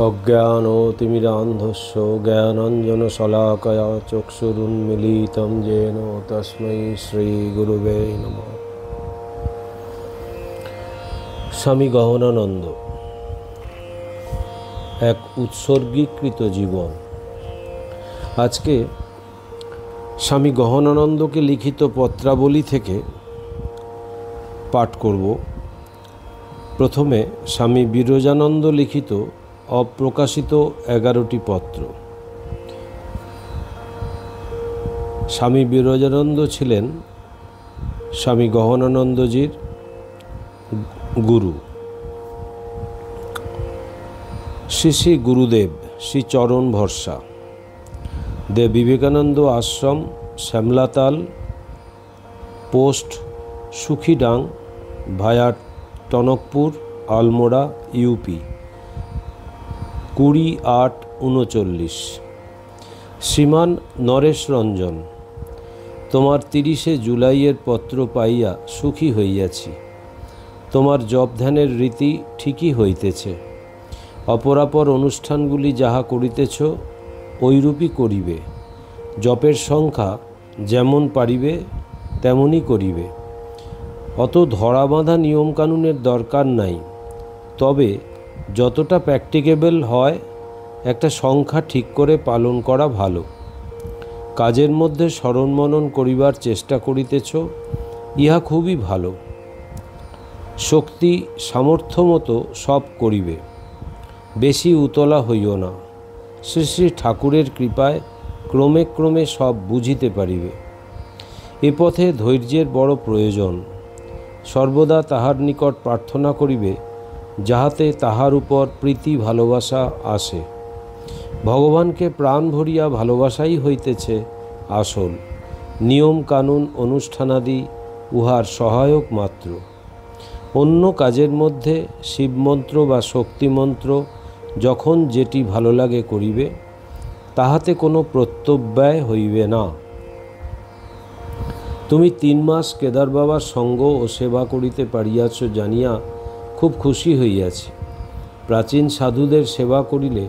অজ্ঞানতিমিরান্ধস্য জ্ঞানাঞ্জনশলাকয়া চক্ষুরুন্মিলিतं येन তস্मै শ্রীগুরুবে নমঃ। স্বামী গহনানন্দ, এক উৎসর্গীকৃত জীবন। আজকে স্বামী গহনানন্দকে লিখিত পত্রাবলী থেকে পাঠ করব। প্রথমে স্বামী বিরজানন্দ লিখিত অপ্রকাশিত 11টি পত্র। স্বামী বিরজানন্দ ছিলেন স্বামী গহনানন্দজির গুরু। শ্রী শ্রী গুরুদেব শ্রী চরণ ভরসা, দেব Vivekananda Ashram, Shyamlatal post, Sukhidang via Tanakpur, Almora, UP 20-8-39। শ্রীমান নরেশ রঞ্জন, তোমার 30শে জুলাইয়ের পত্র পাইয়া সুখী হইয়াছি। তোমার জপ ধ্যানের রীতি ঠিকই হইতেছে। অপরাপর অনুষ্ঠানগুলি যাহা করিতেছ ঐরূপই করিবে। জপের সংখ্যা যেমন পারিবে তেমনই করিবে। অত ধরা বাঁধা নিয়মকানুনের দরকার নাই। তবে যতটা প্র্যাকটিকেবল হয় একটা সংখ্যা ঠিক করে পালন করা ভালো। কাজের মধ্যে স্মরণ মনন করিবার চেষ্টা করিতেছ, ইহা খুবই ভালো। শক্তি সামর্থ্য মতো সব করিবে, বেশি উতলা হইও না। শ্রী শ্রী ঠাকুরের কৃপায় ক্রমে ক্রমে সব বুঝিতে পারিবে। এ পথে ধৈর্যের বড় প্রয়োজন। সর্বদা তাহার নিকট প্রার্থনা করিবে যাহাতে তাহার উপর প্রীতি ভালোবাসা আসে। ভগবানকে প্রাণ ভরিয়া ভালোবাসাই হইতেছে আসল। নিয়ম কানুন অনুষ্ঠানাদি উহার সহায়ক মাত্র। অন্য কাজের মধ্যে শিবমন্ত্র বা শক্তিমন্ত্র যখন যেটি ভালো লাগে করিবে, তাহাতে কোনো প্রত্যব্যয় হইবে না। তুমি 3 মাস কেদার বাবার সঙ্গ ও সেবা করিতে পারিয়াছ জানিয়া খুব খুশি হইয়াছি। প্রাচীন সাধুদের সেবা করিলে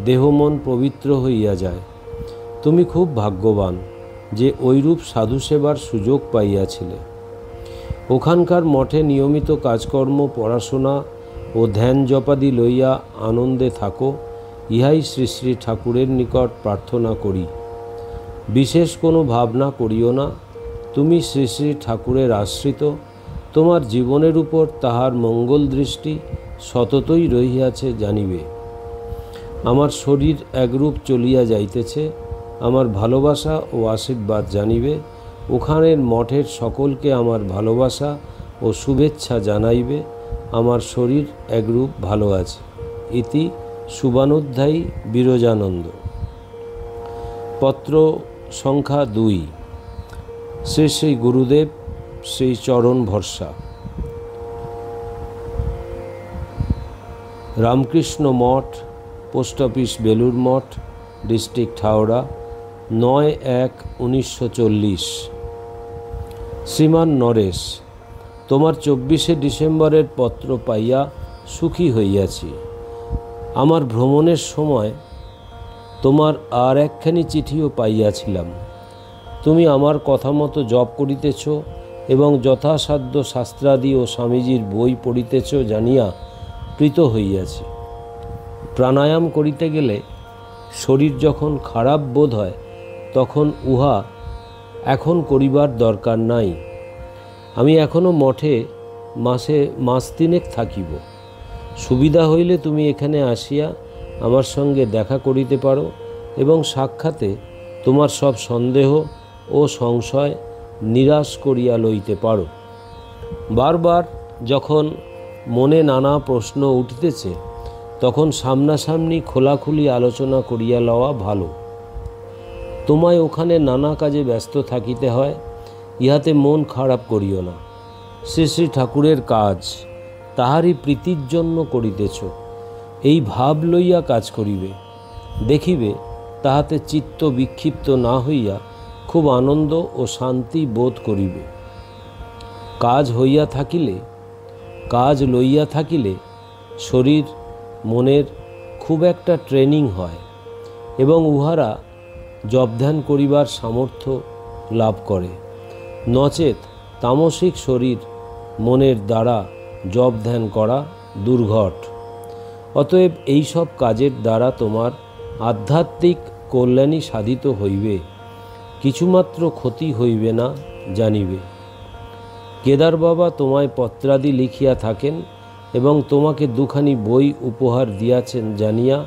দেহ মন পবিত্র হইয়া যায়। তুমি খুব ভাগ্যবান যে ঐরূপ সাধু সেবার সুযোগ পাইয়াছিলে। ওখানকার মঠে নিয়মিত কাজকর্ম, পড়াশোনা ও ধ্যান জপাদি লইয়া আনন্দে থাকো, ইহাই শ্রী শ্রী ঠাকুরের নিকট প্রার্থনা করি। বিশেষ কোনো ভাবনা করিও না। তুমি শ্রী শ্রী ঠাকুরের আশ্রিত। তোমার জীবনের উপর তাহার মঙ্গল দৃষ্টি সততই রহিয়াছে জানিবে। আমার শরীর একরূপ চলিয়া যাইতেছে, আমার ভালোবাসা ও আশীর্বাদ জানিবে। ওখানের মঠের সকলকে আমার ভালোবাসা ও শুভেচ্ছা জানাইবে। আমার শরীর একরূপ ভালো আছে। ইতি শুভানুধ্যায়ী বিরজানন্দ। পত্র সংখ্যা 2। শ্রী শ্রী গুরুদেব শ্রী চরণ ভরসা, রামকৃষ্ণ মঠ, পোস্ট অফিস বেলুর মঠ, ডিস্ট্রিক্ট হাওড়া, 9-1-1940। শ্রীমান নরেশ, তোমার 24শে ডিসেম্বরের পত্র পাইয়া সুখী হইয়াছি। আমার ভ্রমণের সময় তোমার আর একখানি চিঠিও পাইয়াছিলাম। তুমি আমার কথা মতো জপ করিতেছ এবং যথাসাধ্য শাস্ত্রাদি ও স্বামীজির বই পড়িতেছ জানিয়া প্রীত হইয়াছি। প্রাণায়াম করিতে গেলে শরীর যখন খারাপ বোধ হয় তখন উহা এখন করিবার দরকার নাই। আমি এখনও মঠে মাস 3 থাকিব। সুবিধা হইলে তুমি এখানে আসিয়া আমার সঙ্গে দেখা করিতে পারো এবং সাক্ষাতে তোমার সব সন্দেহ ও সংশয় নিরাশ করিয়া লইতে পারো। বারবার যখন মনে নানা প্রশ্ন উঠিতেছে তখন সামনাসামনি খোলাখুলি আলোচনা করিয়া লওয়া ভালো। তোমায় ওখানে নানা কাজে ব্যস্ত থাকিতে হয়, ইহাতে মন খারাপ করিও না। শ্রী শ্রী ঠাকুরের কাজ তাহারই প্রীতির জন্য করিতেছ, এই ভাব লইয়া কাজ করিবে। দেখিবে তাহাতে চিত্ত বিক্ষিপ্ত না হইয়া খুব আনন্দ ও শান্তি বোধ করিবে। কাজ লইয়া থাকিলে শরীর মনের খুব একটা ট্রেনিং হয় এবং উহারা জপ ধ্যান করিবার সামর্থ্য লাভ করে, নচেত তামসিক শরীর মনের দ্বারা জপ ধ্যান করা দুর্ঘট। অতএব এইসব কাজের দ্বারা তোমার আধ্যাত্মিক কল্যাণই সাধিত হইবে, কিছুমাত্র ক্ষতি হইবে না জানিবে। কেদার বাবা তোমায় পত্রাদি লিখিয়া থাকেন এবং তোমাকে দুখানি বই উপহার দিয়াছেন জানিয়া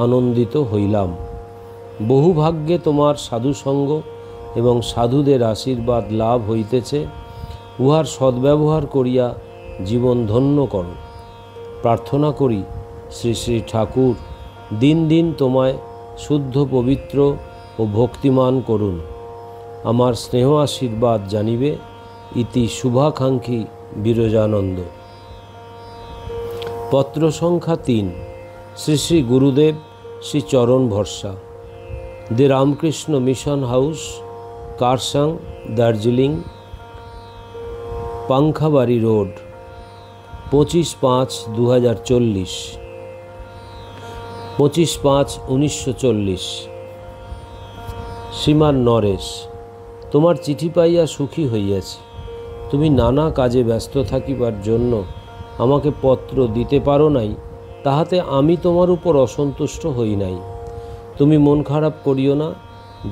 আনন্দিত হইলাম। বহু ভাগ্যে তোমার সাধুসঙ্গ এবং সাধুদের আশীর্বাদ লাভ হইতেছে, উহার সদ্ব্যবহার করিয়া জীবন ধন্য করো। প্রার্থনা করি শ্রী শ্রী ঠাকুর দিন দিন তোমায় শুদ্ধ পবিত্র ও ভক্তিমান করুন। আমার স্নেহ আশীর্বাদ জানিবে। ইতি শুভাকাঙ্ক্ষী বিরজানন্দ। পত্র সংখ্যা 3। শ্রী শ্রী গুরুদেব শ্রী চরণ ভরসা, the Ramakrishna mission house, Kurseong, Darjeeling, Pankhabari road, 25/5/2040, 25/5/1940। Shriman Naresh, তোমার চিঠি পাইয়া সুখী হইয়াছি। তুমি নানা কাজে ব্যস্ত থাকিবার জন্য আমাকে পত্র দিতে পারো নাই, তাহাতে আমি তোমার উপর অসন্তুষ্ট হই নাই। তুমি মন খারাপ করিও না,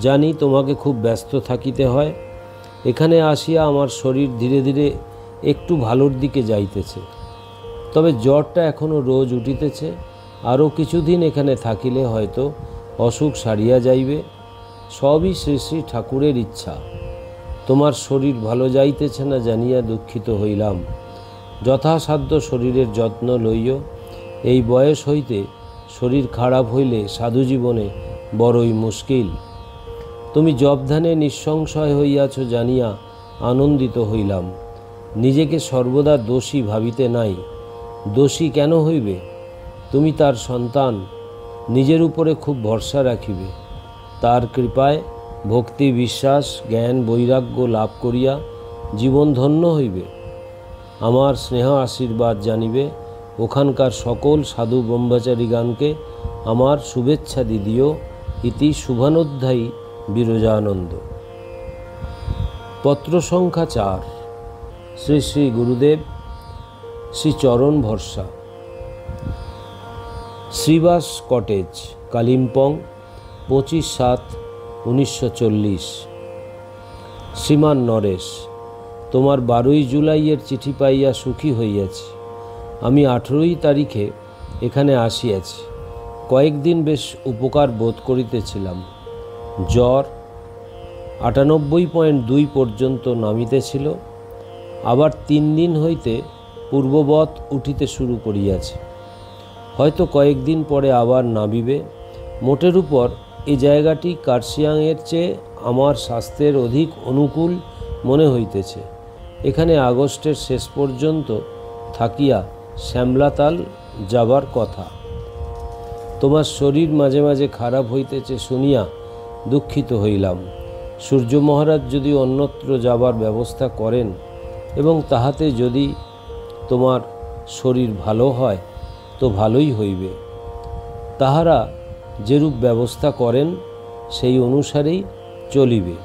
জানি তোমাকে খুব ব্যস্ত থাকিতে হয়। এখানে আসিয়া আমার শরীর ধীরে ধীরে একটু ভালোর দিকে যাইতেছে, তবে জ্বরটা এখনও রোজ উঠিতেছে। আরও কিছুদিন এখানে থাকিলে হয়তো অসুখ সারিয়া যাইবে। সবই শ্রী শ্রী ঠাকুরের ইচ্ছা। তোমার শরীর ভালো যাইতেছে না জানিয়া দুঃখিত হইলাম। যথাসাধ্য শরীরের যত্ন লইও। এই বয়স হইতে শরীর খারাপ হইলে সাধু জীবনে বড়ই মুশকিল। তুমি জপধ্যানে নিঃসংশয় হইয়াছ জানিয়া আনন্দিত হইলাম। নিজেকে সর্বদা দোষী ভাবিতে নাই। দোষী কেন হইবে? তুমি তার সন্তান, নিজের উপরে খুব ভরসা রাখিবে। তার কৃপায় ভক্তি, বিশ্বাস, জ্ঞান, বৈরাগ্য লাভ করিয়া জীবন ধন্য হইবে। আমার স্নেহ আশীর্বাদ জানিবে। ওখানকার সকল সাধু ব্রহ্মচারীগণকে আমার শুভেচ্ছা দিদিও। ইতি শুভানুধ্যায়ী বিরজানন্দ। পত্র সংখ্যা 4। শ্রী শ্রী গুরুদেব শ্রী চরণ ভরসা, শ্রীবাস কটেজ, কালিম্পং, 25/7/1940। শ্রীমান নরেশ, তোমার 12ই জুলাইয়ের চিঠি পাইয়া সুখী হইয়াছি। আমি 18ই তারিখে এখানে আসিয়াছি। কয়েকদিন বেশ উপকার বোধ করিতেছিলাম। জ্বর 98.2 পর্যন্ত নামিতেছিল, আবার 3 দিন হইতে পূর্ববৎ উঠিতে শুরু করিয়াছে। হয়তো কয়েকদিন পরে আবার নামিবে। মোটের উপর এই জায়গাটি কার্শিয়াংয়ের চেয়ে আমার স্বাস্থ্যের অধিক অনুকূল মনে হইতেছে। এখানে আগস্টের শেষ পর্যন্ত থাকিয়া শ্যামলাতাল যাবার কথা। তোমার শরীর মাঝে মাঝে খারাপ হইতেছে শুনিয়া দুঃখিত হইলাম। সূর্য মহারাজ যদি অন্যত্র যাবার ব্যবস্থা করেন এবং তাহাতে যদি তোমার শরীর ভালো হয় তো ভালোই হইবে। তাহারা যেরূপ ব্যবস্থা করেন সেই অনুসারেই চলিবে।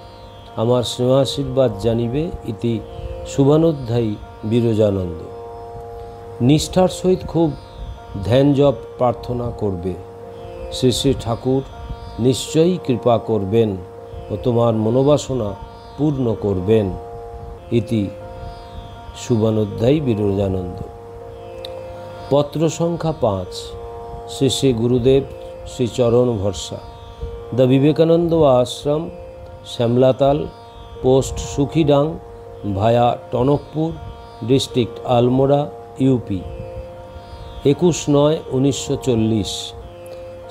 আমার স্নেহাশীর্বাদ জানিবে। ইতি শুভানুধ্যায়ী বিরজানন্দ। নিষ্ঠার সহিত খুব ধ্যান জপ প্রার্থনা করবে। শ্রী শ্রী ঠাকুর নিশ্চয়ই কৃপা করবেন ও তোমার মনোবাসনা পূর্ণ করবেন। ইতি শুভানুধ্যায়ী বিরজানন্দ। পত্র সংখ্যা 5। শ্রী শ্রী গুরুদেব শ্রী চরণ ভরসা, the Vivekananda Ashram, Shyamlatal, post Sukhidang, via Tanakpur, district Almora, UP, 21/9/1940।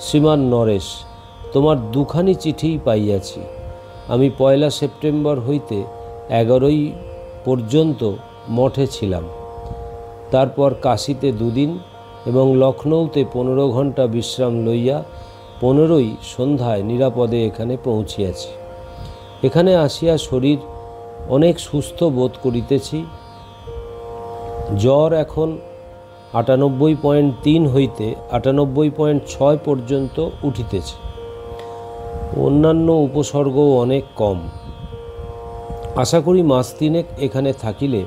Shriman Naresh, তোমার দুখানি চিঠিই পাইয়াছি। আমি 1 সেপ্টেম্বর হইতে 11ই পর্যন্ত মঠে ছিলাম। তারপর কাশীতে 2 দিন এবং লখনৌতে 15 ঘণ্টা বিশ্রাম লইয়া 15ই সন্ধ্যায় নিরাপদে এখানে পৌঁছিয়াছি। এখানে আসিয়া শরীর অনেক সুস্থ বোধ করিতেছি। জ্বর এখন 98.3 হইতে 98.6 পর্যন্ত উঠিতেছে। অন্যান্য উপসর্গও অনেক কম। আশা করি মাস তিনেক এখানে থাকিলে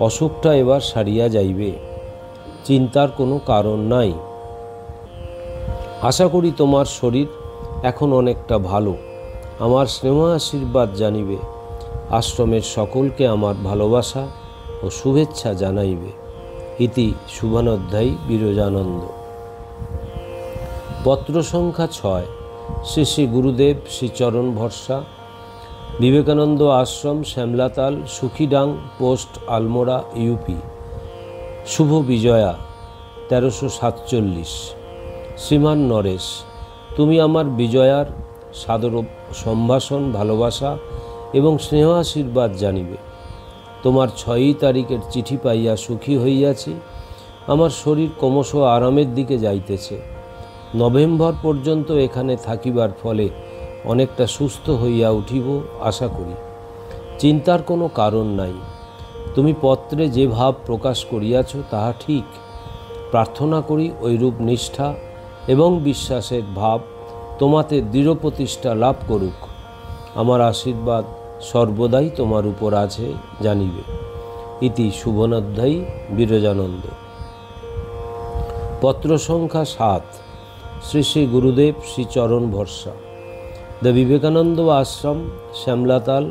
অসুখটা এবার সারিয়া যাইবে, চিন্তার কোনো কারণ নাই। আশা করি তোমার শরীর এখন অনেকটা ভালো। আমার স্নেহ আশীর্বাদ জানিবে। আশ্রমের সকলকে আমার ভালোবাসা ও শুভেচ্ছা জানাইবে। ইতি শুভানোধ্যায়ী বিরজানন্দ। পত্র সংখ্যা 6। শ্রী শ্রী গুরুদেব শ্রীচরণ ভরসা, বিবেকানন্দ আশ্রম, শ্যামলাতাল, সুখিডাং পোস্ট, আলমোড়া, ইউপি। শুভ বিজয়া 1347। শ্রীমান নরেশ, তুমি আমার বিজয়ার সাদর সম্ভাষণ, ভালোবাসা এবং স্নেহ আশীর্বাদ জানিবে। তোমার 6 তারিখের চিঠি পাইয়া সুখী হইয়াছি। আমার শরীর ক্রমশ আরামের দিকে যাইতেছে। নভেম্বর পর্যন্ত এখানে থাকিবার ফলে অনেকটা সুস্থ হইয়া উঠিব আশা করি। চিন্তার কোনো কারণ নাই। তুমি পত্রে যে ভাব প্রকাশ করিয়াছ তাহা ঠিক। প্রার্থনা করি ঐরূপ নিষ্ঠা এবং বিশ্বাসের ভাব তোমাতে দৃঢ় প্রতিষ্ঠা লাভ করুক। আমার আশীর্বাদ সর্বদাই তোমার উপর আছে জানিবে। ইতি শুভনোধ্যায়ী বিরজানন্দ। পত্র সংখ্যা 7। শ্রী শ্রী গুরুদেব শ্রীচরণ ভরসা, the Vivekananda Ashram, Shyamlatal,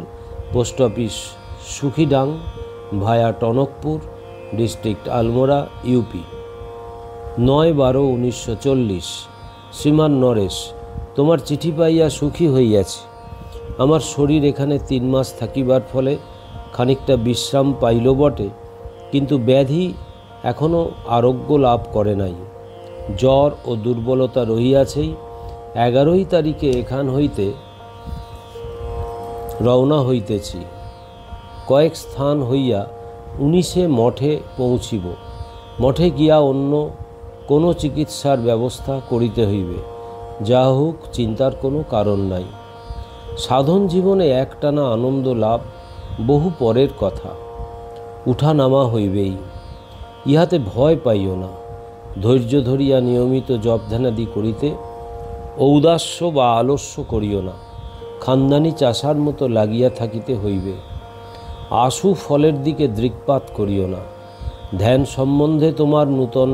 post office, Sukhidang via Tanakpur, district Almora, UP. 9/12/1940। Shriman Naresh, তোমার চিঠি পাইয়া সুখী হইয়াছি। আমার শরীর এখানে 3 মাস থাকিবার ফলে খানিকটা বিশ্রাম পাইল বটে, কিন্তু ব্যাধি এখনও আরোগ্য লাভ করে নাই। জ্বর ও দুর্বলতা রহিয়াছেই। 11 তারিখে এখান হইতে রওনা হইতেছি। কয়েক স্থান হইয়া 19-এ মঠে পৌঁছিব। মঠে গিয়া অন্য কোনো চিকিৎসার ব্যবস্থা করিতে হইবে। যা হোক, চিন্তার কোনো কারণ নাই। সাধন জীবনে একটানা আনন্দ লাভ বহু পরের কথা। উঠা নামা হইবেই, ইহাতে ভয় পাইও না। ধৈর্য ধরিয়া নিয়মিত জপধ্যানাদি করিতে ঔদাস্য বা আলস্য করিও না। খানদানি চাষার মতো লাগিয়া থাকিতে হইবে। আশু ফলের দিকে দৃকপাত করিও না। ধ্যান সম্বন্ধে তোমার নূতন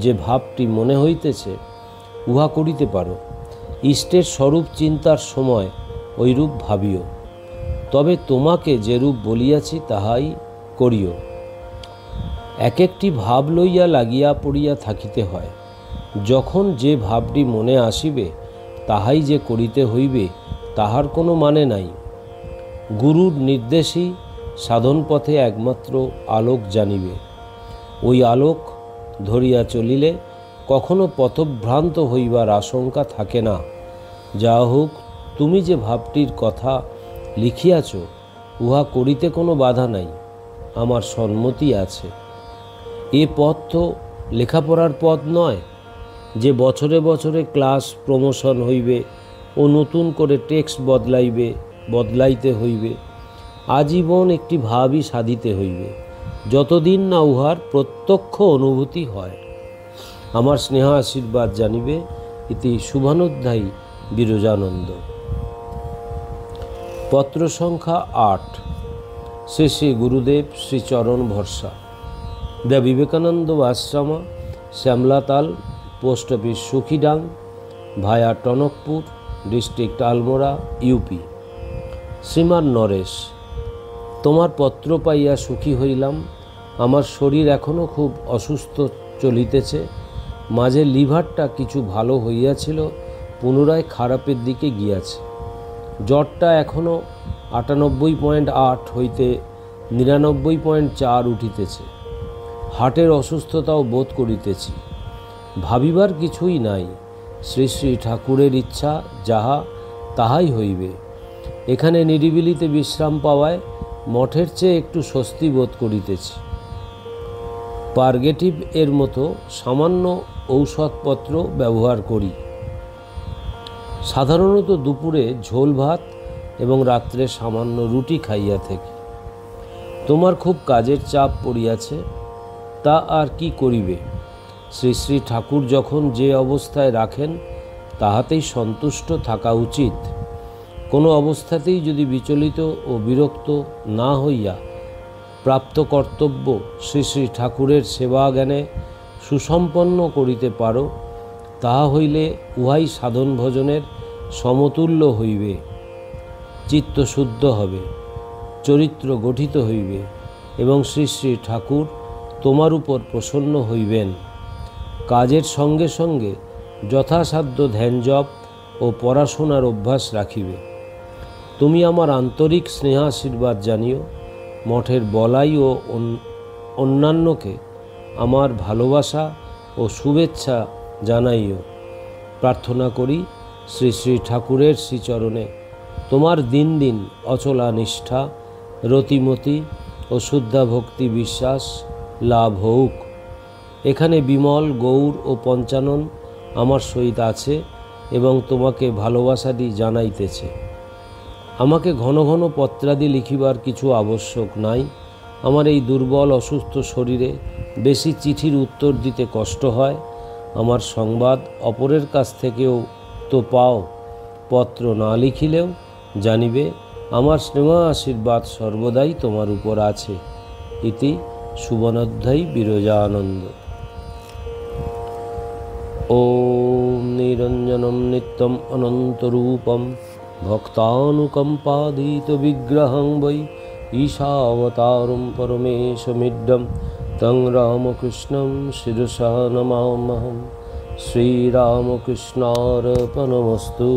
যে ভাবটি মনে হইতেছে, উহা করিতে পারো। ইষ্টের স্বরূপ চিন্তার সময় ঐরূপ ভাবিও। তবে তোমাকে যেরূপ বলিয়াছি তাহাই করিও। এক একটি ভাব লইয়া লাগিয়া পড়িয়া থাকিতে হয়। যখন যে ভাবটি মনে আসিবে তাহাই যে করিতে হইবে তাহার কোনো মানে নাই। গুরুর নির্দেশই সাধন পথে একমাত্র আলোক জানিবে। ওই আলোক ধরিয়া চলিলে কখনো পথভ্রান্ত হইবার আশঙ্কা থাকে না। যা হোক, তুমি যে ভাবটির কথা লিখিয়াছ উহা করিতে কোনো বাধা নাই। আমার সম্মতি আছে। এ পথ তো লেখাপড়ার পথ নয় যে বছরে বছরে ক্লাস প্রমোশন হইবে ও নতুন করে টেক্সট বদলাইতে হইবে। আজীবন একটি ভাবই সাধিতে হইবে, যতদিন না উহার প্রত্যক্ষ অনুভূতি হয়। আমার স্নেহ আশীর্বাদ জানিবে। ইতি শুভানোধ্যায়ী বিরজানন্দ। পত্র সংখ্যা 8। শ্রী শ্রী গুরুদেব শ্রীচরণ ভরসা, the Vivekananda Ashram, Shyamlatal, post office, Sukhidang via Tanakpur, district Almora, UP. Shriman Naresh, তোমার পত্র পাইয়া সুখী হইলাম। আমার শরীর এখনও খুব অসুস্থ চলিতেছে। মাঝে লিভারটা কিছু ভালো হইয়াছিল, পুনরায় খারাপের দিকে গিয়াছে। জ্বরটা এখনও 98.8 হইতে 99.4 উঠিতেছে। হার্টের অসুস্থতাও বোধ করিতেছি। ভাবিবার কিছুই নাই। শ্রী শ্রী ঠাকুরের ইচ্ছা যাহা তাহাই হইবে। এখানে নিরিবিলিতে বিশ্রাম পাওয়ায় মঠের চেয়ে একটু স্বস্তি বোধ করিতেছি। পার্গেটিভ এর মতো সামান্য ঔষধপত্র ব্যবহার করি। সাধারণত দুপুরে ঝোল ভাত এবং রাত্রে সামান্য রুটি খাইয়া থাকি। তোমার খুব কাজের চাপ পড়িয়াছে, তা আর কি করিবে? শ্রী শ্রী ঠাকুর যখন যে অবস্থায় রাখেন তাহাতেই সন্তুষ্ট থাকা উচিত। কোনো অবস্থাতেই যদি বিচলিত ও বিরক্ত না হইয়া প্রাপ্ত কর্তব্য শ্রী শ্রী ঠাকুরের সেবা জ্ঞানে সুসম্পন্ন করিতে পারো, তাহা হইলে উহাই সাধন ভজনের সমতুল্য হইবে। চিত্ত শুদ্ধ হবে, চরিত্র গঠিত হইবে এবং শ্রী শ্রী ঠাকুর তোমার উপর প্রসন্ন হইবেন। কাজের সঙ্গে সঙ্গে যথাসাধ্য ধ্যান জপ ও পড়াশোনার অভ্যাস রাখিবে। তুমি আমার আন্তরিক স্নেহাশীর্বাদ জানিও। মঠের বলাই ও অন্যান্যকে আমার ভালোবাসা ও শুভেচ্ছা জানাইও। প্রার্থনা করি শ্রী শ্রী ঠাকুরের শ্রীচরণে তোমার দিন দিন অচলা নিষ্ঠা, রতিমতি ও শুদ্ধা ভক্তি বিশ্বাস লাভ হোক। এখানে বিমল, গৌর ও পঞ্চানন আমার সহিত আছে এবং তোমাকে ভালোবাসাদি জানাইতেছে। আমাকে ঘন ঘন পত্রাদি লিখিবার কিছু আবশ্যক নাই। আমার এই দুর্বল অসুস্থ শরীরে বেশি চিঠির উত্তর দিতে কষ্ট হয়। আমার সংবাদ অপরের কাছ থেকেও তো পাও। পত্র না লিখিলেও জানিবে আমার স্নেহ আশীর্বাদ সর্বদাই তোমার উপর আছে। ইতি সুবনোধ্যায়ী বিরজানন্দ। ওম নিরঞ্জনম নিত্যম অনন্তরূপম ভক্তানুকম্পাদিত বিগ্রহং বৈ ঈশাবতারম পরমেশমিড্ডম তং রামকৃষ্ণম শিরসা নমাম্যহম। শ্রীরামকৃষ্ণার্পণমস্তু।